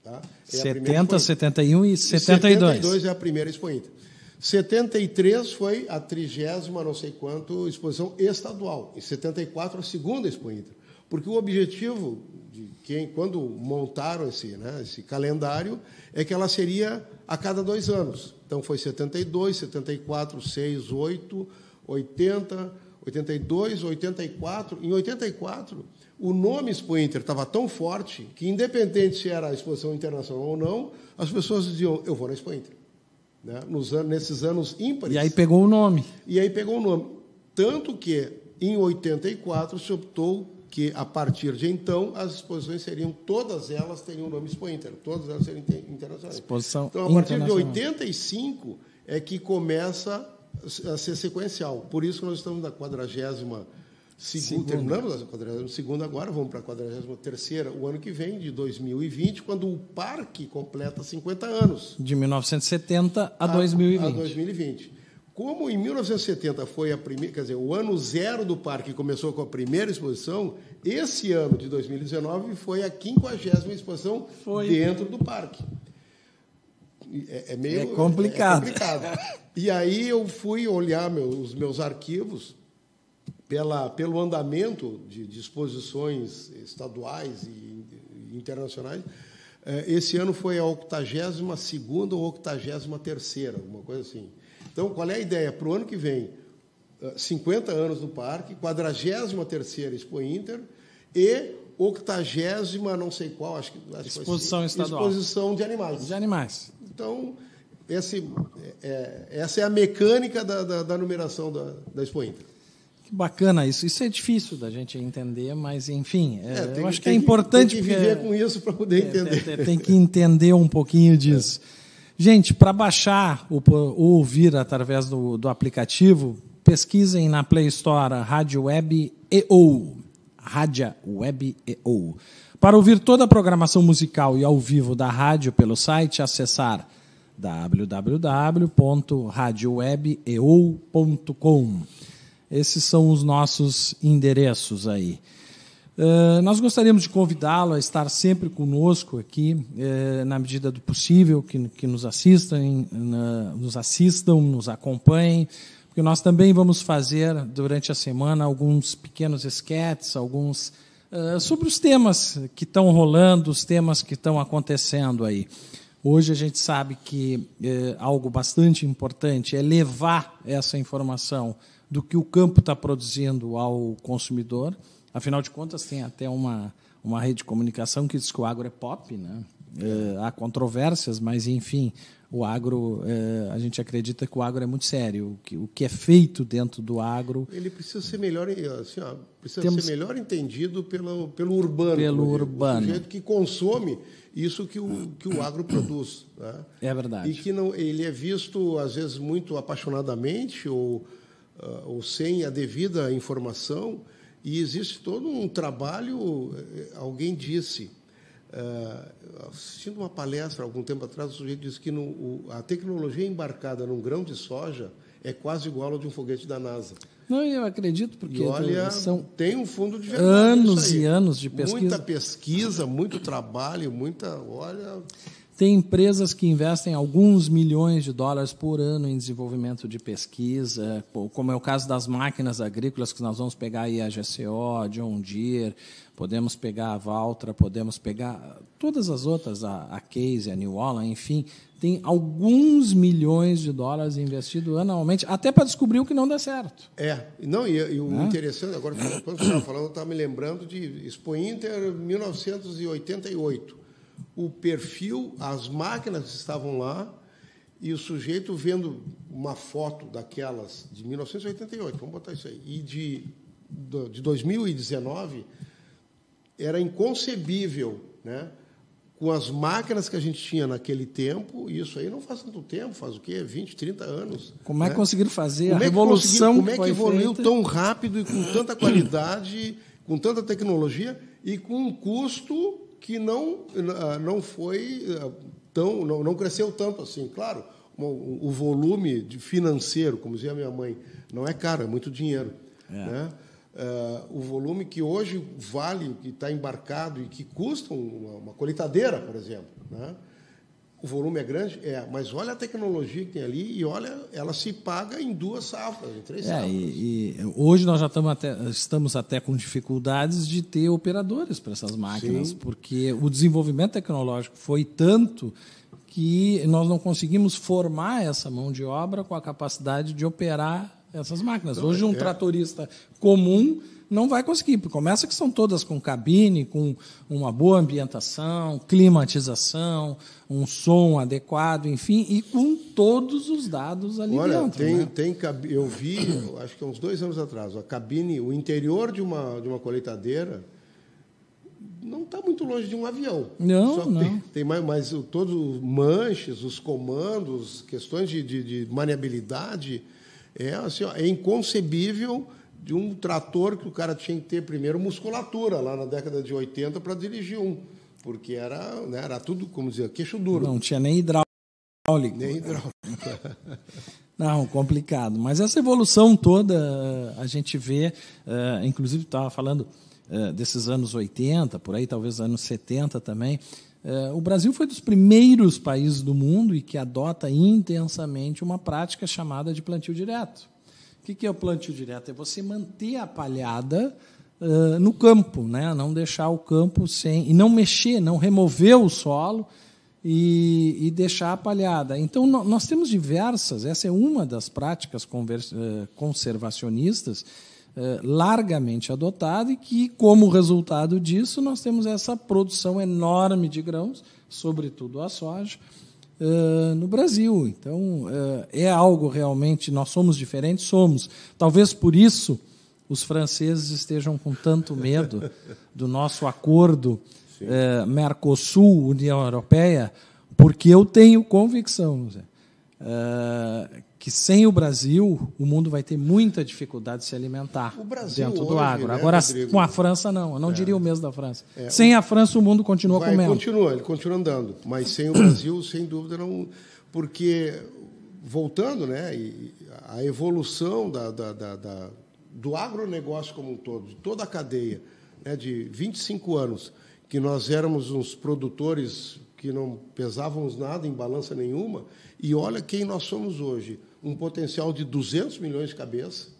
Tá? 70, 71 e 72. 72 é a primeira Expo Inter. 73 foi a 30ª, não sei quanto, exposição estadual. Em 74, a segunda Expo Inter. Porque o objetivo de quando montaram esse calendário, é que ela seria a cada 2 anos. Então, foi 72, 74, 6, 8, 80, 82, 84. Em 84, o nome Expo Inter estava tão forte que, independente se era a exposição internacional ou não, as pessoas diziam, eu vou na Expo Inter. Né? Nesses anos ímpares. E aí pegou o nome. Tanto que, em 84, se optou que, a partir de então, as exposições todas elas teriam o nome Expo Inter, todas elas seriam internacionais. Exposição então, a partir de 85 é que começa a ser sequencial. Por isso que nós estamos na 42ª, terminamos a 42ª agora, vamos para a 43ª o ano que vem, de 2020, quando o parque completa 50 anos. De 1970 a 2020. A 2020. Como em 1970 foi a primeira, quer dizer, o ano zero do parque começou com a primeira exposição, esse ano de 2019 foi a 50ª exposição dentro do parque. É complicado. E aí eu fui olhar os meus arquivos pelo andamento de exposições estaduais e internacionais. Esse ano foi a 82ª ou 83ª, alguma coisa assim. Então, qual é a ideia? Para o ano que vem, 50 anos no parque, 43ª Expo Inter e 80ª, não sei qual, acho que exposição estadual. Exposição de animais. De animais. Então, essa é a mecânica da numeração da Expo Inter. Que bacana isso. Isso é difícil da gente entender, mas, enfim, eu acho que é importante... Tem que viver com isso para poder entender. Tem que entender um pouquinho disso. Gente, para baixar ou ouvir através do aplicativo, pesquisem na Play Store Rádio Web EO. Rádio Web EO. Para ouvir toda a programação musical e ao vivo da rádio pelo site, acessar www.radiowebeo.com. Esses são os nossos endereços aí. Nós gostaríamos de convidá-lo a estar sempre conosco aqui, na medida do possível, que nos assistam, nos acompanhem, porque nós também vamos fazer, durante a semana, alguns pequenos esquetes, sobre os temas que estão rolando, os temas que estão acontecendo aí. Hoje a gente sabe que algo bastante importante é levar essa informação do que o campo está produzindo ao consumidor. Afinal de contas, tem até uma rede de comunicação que diz que o agro é pop, né? Há controvérsias, mas, enfim, o agro, a gente acredita que o agro é muito sério. O que é feito dentro do agro... Ele precisa ser melhor, assim, ser melhor entendido pelo urbano. Pelo urbano. O sujeito que consome isso que o agro produz. Né? É verdade. E que não, ele é visto, às vezes, muito apaixonadamente ou sem a devida informação. E existe todo um trabalho, alguém disse... assistindo uma palestra algum tempo atrás, o sujeito disse que a tecnologia embarcada num grão de soja é quase igual ao de um foguete da NASA. Não, eu acredito, porque tem um fundo de verdade. Anos e anos de pesquisa. Muita pesquisa, muito trabalho, Tem empresas que investem alguns milhões de dólares por ano em desenvolvimento de pesquisa, como é o caso das máquinas agrícolas, que nós vamos pegar aí a GCO, a John Deere, podemos pegar a Valtra, podemos pegar todas as outras, a Case, a New Holland, enfim, tem alguns milhões de dólares investidos anualmente, até para descobrir o que não dá certo. E o interessante, agora, quando você estava falando, eu estava me lembrando de Expo Inter 1988. O perfil, as máquinas que estavam lá, e o sujeito vendo uma foto daquelas de 1988, vamos botar isso aí, e de 2019, era inconcebível, né? Com as máquinas que a gente tinha naquele tempo, e isso aí não faz tanto tempo, faz o quê? 20, 30 anos. Como é que conseguiram fazer a revolução? Como é que evoluiu tão rápido e com tanta qualidade, com tanta tecnologia e com um custo que não foi tão, não cresceu tanto assim. Claro, o volume financeiro, como dizia a minha mãe, não é caro, é muito dinheiro. Né? O volume que hoje vale, que está embarcado e que custa uma colheitadeira, por exemplo. Né? O volume é grande? Mas olha a tecnologia que tem ali e olha, ela se paga em 2 safras, em 3 safras. E hoje nós já estamos até com dificuldades de ter operadores para essas máquinas, Sim. Porque o desenvolvimento tecnológico foi tanto que nós não conseguimos formar essa mão de obra com a capacidade de operar essas máquinas. Hoje, um tratorista comum não vai conseguir. Começa que são todas com cabine, com uma boa ambientação, climatização, um som adequado, enfim, e com todos os dados ali dentro. Eu vi, acho que há uns 2 anos atrás, a cabine, o interior de uma colheitadeira não está muito longe de um avião. Não. Tem mais todos os manches, os comandos, questões de maniabilidade. É inconcebível de um trator que o cara tinha que ter primeiro musculatura lá na década de 80 para dirigir porque era tudo, como dizia, queixo duro. Não tinha nem hidráulico. Não, complicado. Mas essa evolução toda a gente vê, inclusive estava falando desses anos 80, por aí talvez anos 70 também. O Brasil foi dos primeiros países do mundo e que adota intensamente uma prática chamada de plantio direto. O que é o plantio direto? É você manter a palhada no campo, né? Não deixar o campo e não mexer, não remover o solo e deixar a palhada. Então, nós temos diversas, essa é uma das práticas conservacionistas largamente adotada e que, como resultado disso, nós temos essa produção enorme de grãos, sobretudo a soja, no Brasil. Então, é algo realmente... Nós somos diferentes? Somos. Talvez por isso os franceses estejam com tanto medo do nosso acordo Mercosul-União Europeia, porque eu tenho convicção, que sem o Brasil, o mundo vai ter muita dificuldade de se alimentar dentro do agro. Agora, Rodrigo, com a França, não. Eu não diria o mesmo da França. Sem a França, o mundo continua comendo. Ele continua andando. Mas sem o Brasil, sem dúvida, não. Porque, voltando, a evolução do agronegócio como um todo, de toda a cadeia, de 25 anos, que nós éramos uns produtores que não pesávamos nada em balança nenhuma, e olha quem nós somos hoje. Um potencial de 200 milhões de cabeças.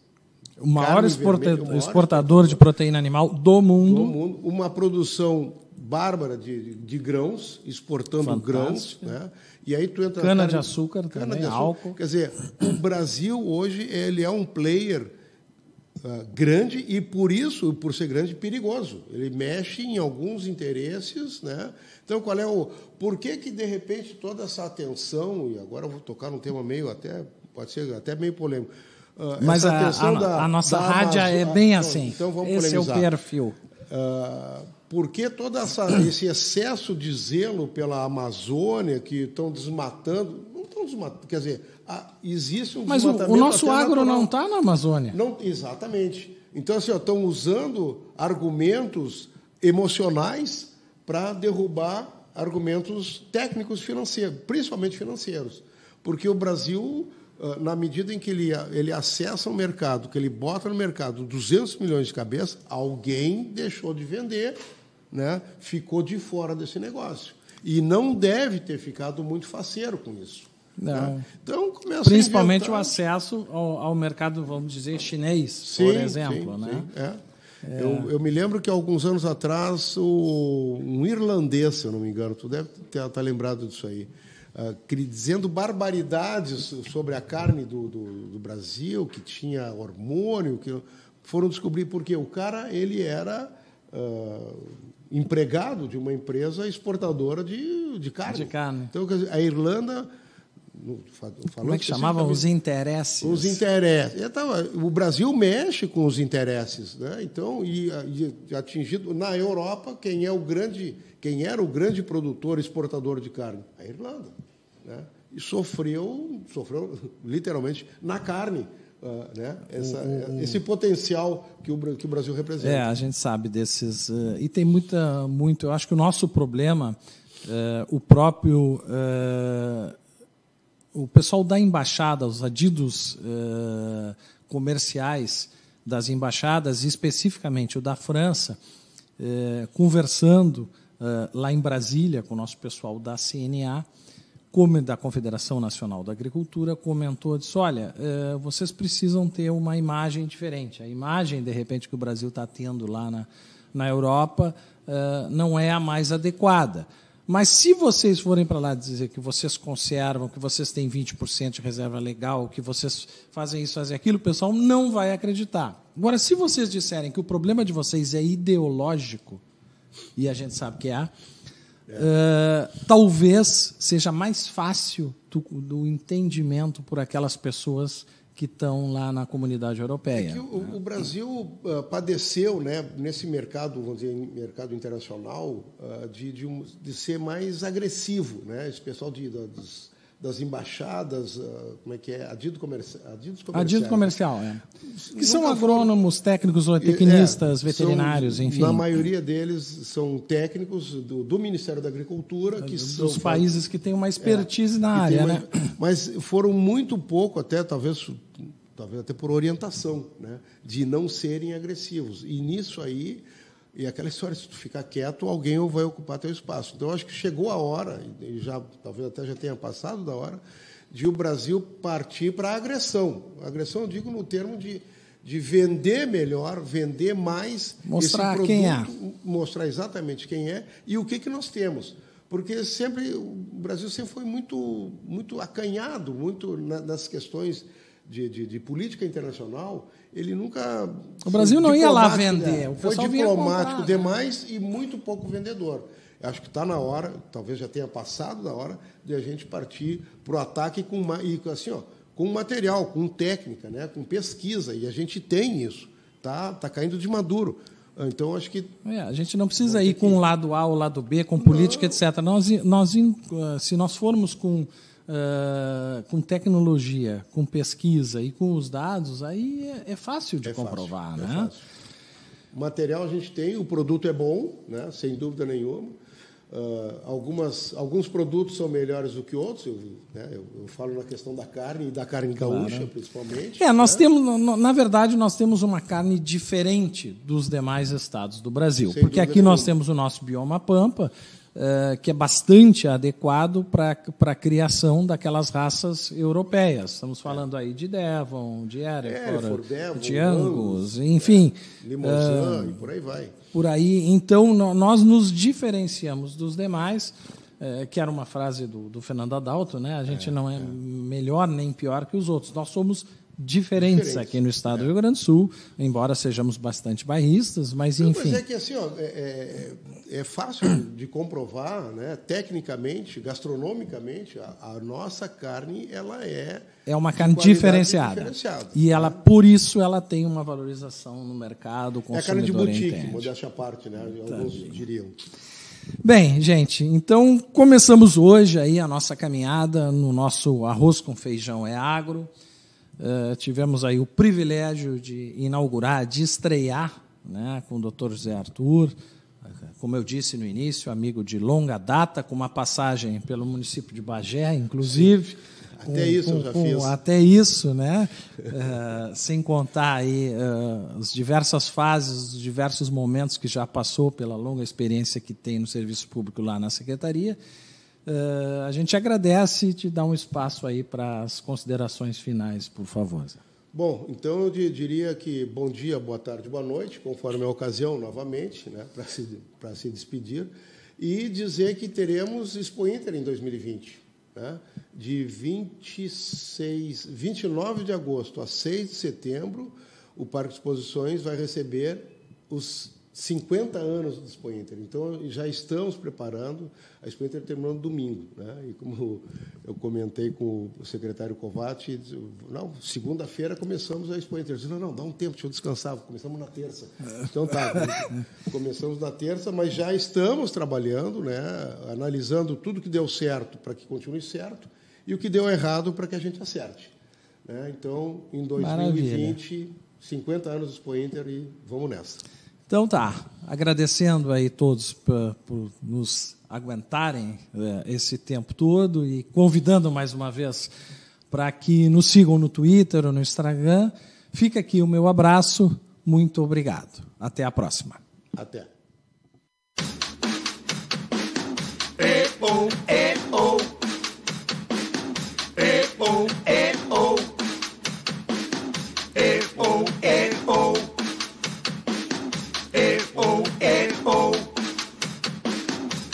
O maior exportador de proteína animal do mundo. Uma produção bárbara de grãos, exportando grãos. Né? E aí tu entra cana-de-açúcar também, álcool. Quer dizer, o Brasil hoje ele é um player grande e, por isso, por ser grande, perigoso. Ele mexe em alguns interesses, né? Então, qual é o... Por que, de repente, toda essa atenção, e agora eu vou tocar num tema meio até, pode ser até meio polêmico, mas a nossa rádio é bem assim. Então vamos esse polemizar. É o perfil. Por que todo esse excesso de zelo pela Amazônia, que estão desmatando? Não estão desmatando, quer dizer, existe um desmatamento. Mas o nosso até agro natural. não está na Amazônia. Não, exatamente. Então, assim, estão usando argumentos emocionais para derrubar argumentos técnicos financeiros, principalmente financeiros. Porque o Brasil, na medida em que ele acessa o mercado, que ele bota no mercado 200 milhões de cabeças, alguém deixou de vender, né? Ficou de fora desse negócio. E não deve ter ficado muito faceiro com isso. Não. Né? Então, começa principalmente a inventar... o acesso ao mercado, vamos dizer, chinês, sim, por exemplo. Sim, né? sim, Eu me lembro que, alguns anos atrás, um irlandês, se eu não me engano, tu deve estar lembrado disso aí, dizendo barbaridades sobre a carne do Brasil, que tinha hormônio, que foram descobrir porque o cara ele era empregado de uma empresa exportadora de carne. De carne. Então, quer dizer, a Irlanda... Como é que chamavam? Os interesses. Os interesses. O Brasil mexe com os interesses, né? Então, e atingido na Europa, quem era o grande produtor, exportador de carne? A Irlanda, né? E sofreu literalmente na carne, né? Esse potencial que o Brasil representa. A gente sabe desses e tem muito. Eu acho que o nosso problema, o próprio o pessoal da embaixada, os adidos comerciais das embaixadas, especificamente o da França, conversando lá em Brasília com o nosso pessoal da CNA, da Confederação Nacional da Agricultura, comentou, disse, olha, vocês precisam ter uma imagem diferente. A imagem, de repente, que o Brasil está tendo lá na Europa não é a mais adequada. Mas, se vocês forem para lá dizer que vocês conservam, que vocês têm 20% de reserva legal, que vocês fazem isso, fazem aquilo, o pessoal não vai acreditar. Agora, se vocês disserem que o problema de vocês é ideológico, e a gente sabe que talvez seja mais fácil do entendimento por aquelas pessoas que estão lá na comunidade europeia. É que o Brasil padeceu, né, nesse mercado, vamos dizer, mercado internacional, de ser mais agressivo, né? Esse pessoal das embaixadas, como é que é? Adido comercial, que são agrônomos, técnicos, tecnistas, veterinários, enfim. Na maioria deles são técnicos do Ministério da Agricultura, que dos países que têm uma expertise na área, né? Mas foram muito pouco, talvez até por orientação, né, de não serem agressivos. E nisso aí, e aquela história, se tu ficar quieto, alguém vai ocupar teu espaço. Então, acho que chegou a hora, e talvez até já tenha passado da hora, de o Brasil partir para a agressão. A agressão, eu digo no termo de vender melhor, vender mais. Mostrar esse produto, quem é. Mostrar exatamente quem é e o que nós temos. Porque o Brasil sempre foi muito, muito acanhado, muito nas questões de política internacional. Ele nunca... O Brasil não ia lá vender. O foi pessoal diplomático demais e muito pouco vendedor. Acho que está na hora, talvez já tenha passado da hora, de a gente partir para o ataque com material, com técnica, né, com pesquisa. E a gente tem isso. Tá caindo de maduro. Então, acho que... a gente não precisa ir com o lado A ou o lado B, com política, etc. Se nós formos com tecnologia, com pesquisa e com os dados, aí é fácil de comprovar. Né? Fácil. O material a gente tem, o produto é bom, né, sem dúvida nenhuma. Alguns produtos são melhores do que outros. Eu falo na questão da carne, e da carne gaúcha, principalmente. Nós temos, na verdade, nós temos uma carne diferente dos demais estados do Brasil. Porque aqui nós temos o nosso bioma Pampa, que é bastante adequado para a criação daquelas raças europeias. Estamos falando aí de Devon, de Hereford, de Angus, enfim. Limousin, e por aí vai. Por aí, então, nós nos diferenciamos dos demais, que era uma frase do Fernando Adalto, né? A gente não é melhor nem pior que os outros, nós somos diferentes aqui no estado do Rio Grande do Sul, embora sejamos bastante bairristas, mas enfim. Mas é que assim, ó, é fácil de comprovar, né? Tecnicamente, gastronomicamente, a nossa carne ela é uma carne diferenciada. E ela, por isso, ela tem uma valorização no mercado, o consumidor carne de boutique, entende. modéstia à parte, né? Alguns diriam. Bem, gente, então começamos hoje aí a nossa caminhada no nosso Arroz com Feijão é Agro. Tivemos aí o privilégio de inaugurar, de estrear, né, com o Dr. José Arthur, como eu disse no início, amigo de longa data, com uma passagem pelo município de Bagé, inclusive. Até isso eu já fiz. Até isso, né? Sem contar aí as diversas fases, os diversos momentos que já passou pela longa experiência que tem no serviço público lá na Secretaria. A gente agradece e te dá um espaço aí para as considerações finais, por favor. Bom, então eu diria que bom dia, boa tarde, boa noite, conforme a ocasião, novamente, né, para se despedir, e dizer que teremos Expo Inter em 2020. Né, de 29 de agosto a 6 de setembro, o Parque de Exposições vai receber os 50 anos do Expo Inter. Então, já estamos preparando. A Expo Inter terminando domingo. Né? E como eu comentei com o secretário Covatti, segunda-feira começamos a Expo Inter. Eu disse, não, dá um tempo, deixa eu descansar. Começamos na terça. Então, começamos na terça, mas já estamos trabalhando, né? Analisando tudo que deu certo para que continue certo e o que deu errado para que a gente acerte. Né? Então, em 2020, Maravilha. 50 anos do Expo Inter e vamos nessa. Então tá, agradecendo aí todos por nos aguentarem esse tempo todo e convidando mais uma vez para que nos sigam no Twitter ou no Instagram. Fica aqui o meu abraço, muito obrigado. Até a próxima. Até.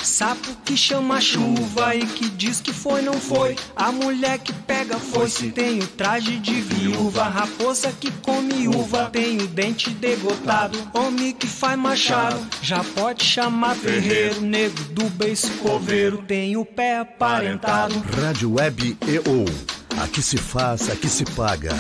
Sapo que chama chuva e que diz que foi, não foi. A mulher que pega foice tem o traje de viúva. Raposa que come uva tem o dente degotado. Homem que faz machado já pode chamar ferreiro. Nego do beiço coveiro tem o pé aparentado. Rádio Web EO. Aqui se faz, aqui se paga.